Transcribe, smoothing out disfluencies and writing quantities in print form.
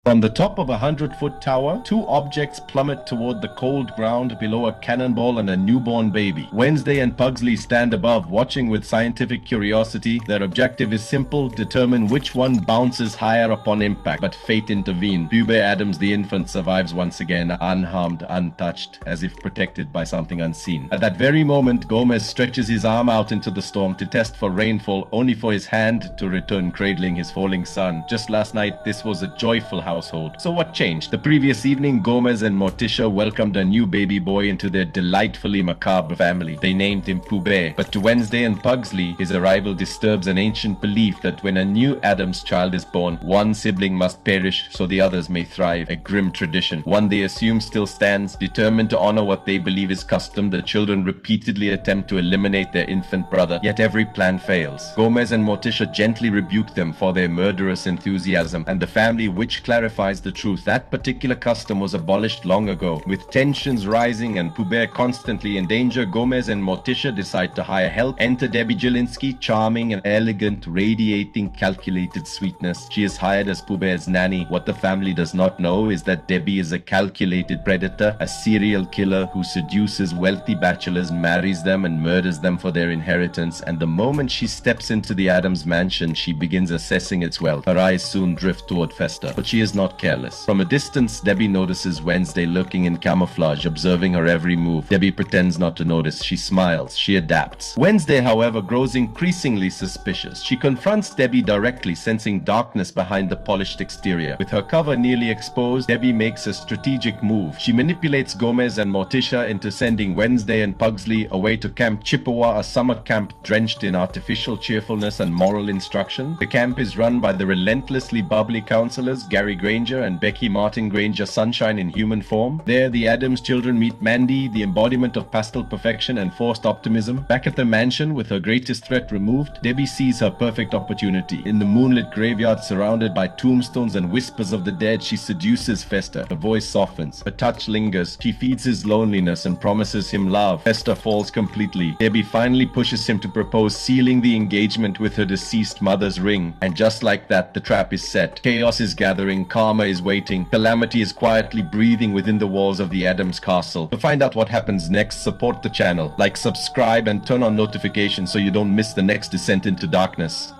From the top of a 100-foot tower, two objects plummet toward the cold ground below a cannonball and a newborn baby. Wednesday and Pugsley stand above, watching with scientific curiosity. Their objective is simple: determine which one bounces higher upon impact. But fate intervened. Bube Adams, the infant, survives once again, unharmed, untouched, as if protected by something unseen. At that very moment, Gomez stretches his arm out into the storm to test for rainfall, only for his hand to return cradling his falling son. Just last night, this was a joyful household. So what changed? The previous evening, Gomez and Morticia welcomed a new baby boy into their delightfully macabre family. They named him Pube. But to Wednesday and Pugsley, his arrival disturbs an ancient belief that when a new Adams child is born, one sibling must perish so the others may thrive. A grim tradition, one they assume still stands. Determined to honor what they believe is custom, the children repeatedly attempt to eliminate their infant brother, yet every plan fails. Gomez and Morticia gently rebuke them for their murderous enthusiasm, and the family witch clarifies the truth. That particular custom was abolished long ago. With tensions rising and Pube constantly in danger, Gomez and Morticia decide to hire help. Enter Debbie Jelinski, charming and elegant, radiating calculated sweetness. She is hired as Pube's nanny. What the family does not know is that Debbie is a calculated predator, a serial killer who seduces wealthy bachelors, marries them, and murders them for their inheritance. And the moment she steps into the Adams mansion, she begins assessing its wealth. Her eyes soon drift toward Fester, but she is not careless. From a distance, Debbie notices Wednesday lurking in camouflage, observing her every move. Debbie pretends not to notice. She smiles. She adapts. Wednesday, however, grows increasingly suspicious. She confronts Debbie directly, sensing darkness behind the polished exterior. With her cover nearly exposed, Debbie makes a strategic move. She manipulates Gomez and Morticia into sending Wednesday and Pugsley away to Camp Chippewa, a summer camp drenched in artificial cheerfulness and moral instruction. The camp is run by the relentlessly bubbly counselors Gary Granger and Becky Martin Granger, sunshine in human form. There, the Adams children meet Mandy, the embodiment of pastel perfection and forced optimism. Back at the mansion, with her greatest threat removed, Debbie sees her perfect opportunity. In the moonlit graveyard, surrounded by tombstones and whispers of the dead, she seduces Fester. Her voice softens. Her touch lingers. She feeds his loneliness and promises him love. Fester falls completely. Debbie finally pushes him to propose, sealing the engagement with her deceased mother's ring. And just like that, the trap is set. Chaos is gathering. Karma is waiting. Calamity is quietly breathing within the walls of the Adams castle. To find out what happens next, support the channel. Like, subscribe, and turn on notifications so you don't miss the next descent into darkness.